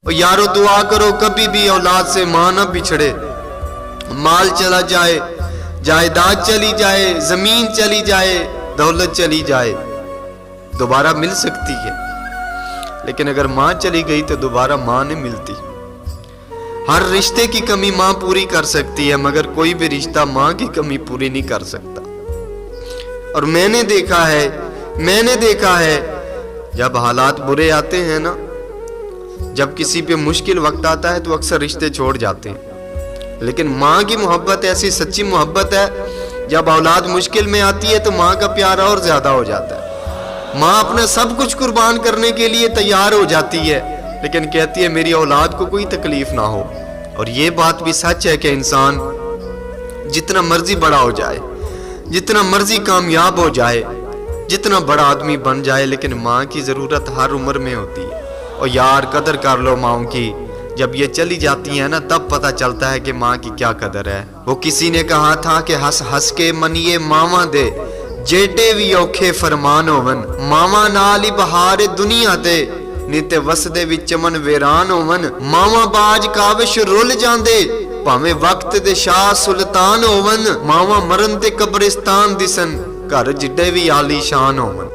اور یارو دعا کرو کبھی بھی اولاد سے ماں نہ بچھڑے. مال چلا جائے، جائیداد چلی جائے، زمین چلی جائے، دولت چلی جائے، دوبارہ مل سکتی ہے، لیکن اگر ماں چلی گئی تو دوبارہ ماں نہیں ملتی. ہر رشتے کی کمی ماں پوری کر سکتی ہے، مگر کوئی بھی رشتہ ماں کی کمی پوری نہیں کر سکتا. اور میں نے دیکھا ہے جب حالات برے آتے ہیں نا، جب کسی پہ مشکل وقت آتا ہے تو اکثر رشتے چھوڑ جاتے ہیں، لیکن ماں کی محبت ایسی سچی محبت ہے، جب اولاد مشکل میں آتی ہے تو ماں کا پیار اور زیادہ ہو جاتا ہے. ماں اپنا سب کچھ قربان کرنے کے لیے تیار ہو جاتی ہے، لیکن کہتی ہے میری اولاد کو کوئی تکلیف نہ ہو. اور یہ بات بھی سچ ہے کہ انسان جتنا مرضی بڑا ہو جائے، جتنا مرضی کامیاب ہو جائے، جتنا بڑا آدمی بن جائے، لیکن ماں کی ضرورت ہر عمر میں ہوتی ہے. اور یار قدر کر لو ماں کی، جب یہ چلی جاتی ہیں نا تب پتہ چلتا ہے کہ ماں کی کیا قدر ہے. وہ کسی نے کہا تھا کہ ہس ہس کے منیے ماواں دے جیڈے بھی اوکھے فرمان ہوون، ماواں نال ہی بہار دنیا تے نیتے وسدے وچ چمن ویران ہوون. ماواں باج کاوش رول جاندے بھاویں وقت دے شاہ سلطان ہوون. ماواں مرن تے قبرستان دسن گھر جڈے بھی عالی شان ہوون.